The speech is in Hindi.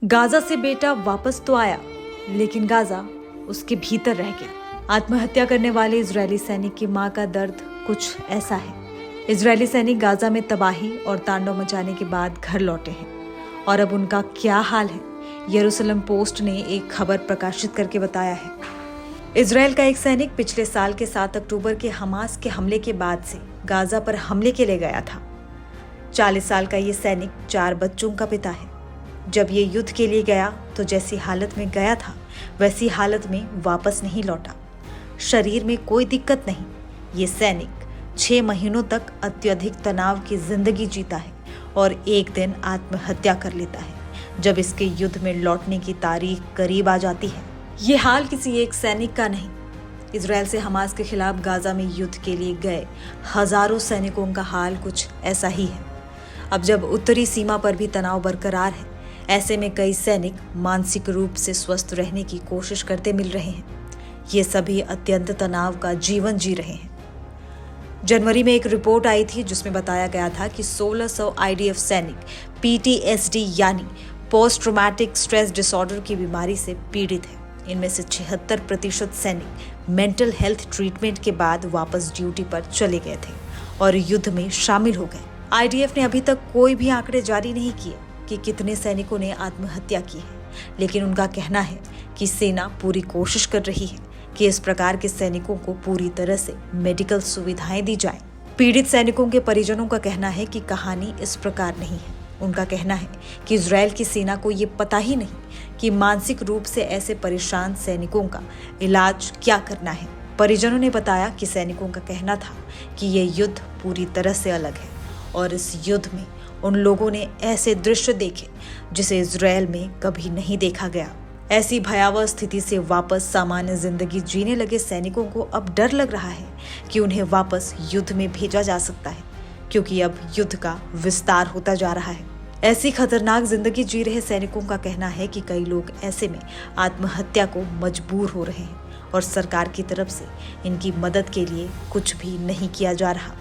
गाजा से बेटा वापस तो आया, लेकिन गाजा उसके भीतर रह गया। आत्महत्या करने वाले इजरायली सैनिक की मां का दर्द कुछ ऐसा है। इजरायली सैनिक गाजा में तबाही और तांडव मचाने के बाद घर लौटे हैं और अब उनका क्या हाल है, यरूशलेम पोस्ट ने एक खबर प्रकाशित करके बताया है। इजराइल का एक सैनिक पिछले साल के 7 अक्टूबर के हमास के हमले के बाद से गाजा पर हमले के लिए गया था। 40 साल का ये सैनिक 4 बच्चों का पिता है। जब ये युद्ध के लिए गया तो जैसी हालत में गया था वैसी हालत में वापस नहीं लौटा। शरीर में कोई दिक्कत नहीं। ये सैनिक 6 महीनों तक अत्यधिक तनाव की जिंदगी जीता है और एक दिन आत्महत्या कर लेता है जब इसके युद्ध में लौटने की तारीख करीब आ जाती है। ये हाल किसी एक सैनिक का नहीं। इजराइल से हमास के खिलाफ गाजा में युद्ध के लिए गए हजारों सैनिकों का हाल कुछ ऐसा ही है। अब जब उत्तरी सीमा पर भी तनाव बरकरार है, ऐसे में कई सैनिक मानसिक रूप से स्वस्थ रहने की कोशिश करते मिल रहे हैं। ये सभी अत्यंत तनाव का जीवन जी रहे हैं। जनवरी में एक रिपोर्ट आई थी जिसमें बताया गया था कि 1600 आईडीएफ सैनिक PTSD यानी पोस्ट ट्रॉमेटिक स्ट्रेस डिसऑर्डर की बीमारी से पीड़ित है। इनमें से 76% सैनिक मेंटल हेल्थ ट्रीटमेंट के बाद वापस ड्यूटी पर चले गए थे और युद्ध में शामिल हो गए। आईडीएफ ने अभी तक कोई भी आंकड़े जारी नहीं किए कि कितने सैनिकों ने आत्महत्या की है, लेकिन उनका कहना है कि सेना पूरी कोशिश कर रही है कि इस प्रकार के सैनिकों को पूरी तरह से मेडिकल सुविधाएं दी जाए। पीड़ित सैनिकों के परिजनों का कहना है कि कहानी इस प्रकार नहीं है। उनका कहना है कि इजराइल की सेना को ये पता ही नहीं कि मानसिक रूप से ऐसे परेशान सैनिकों का इलाज क्या करना है। परिजनों ने बताया कि सैनिकों का कहना था कि ये युद्ध पूरी तरह से अलग है और इस युद्ध में उन लोगों ने ऐसे दृश्य देखे जिसे इजराइल में कभी नहीं देखा गया। ऐसी भयावह स्थिति से वापस सामान्य जिंदगी जीने लगे सैनिकों को अब डर लग रहा है कि उन्हें वापस युद्ध में भेजा जा सकता है, क्योंकि अब युद्ध का विस्तार होता जा रहा है। ऐसी खतरनाक जिंदगी जी रहे सैनिकों का कहना है कि कई लोग ऐसे में आत्महत्या को मजबूर हो रहे हैं और सरकार की तरफ से इनकी मदद के लिए कुछ भी नहीं किया जा रहा।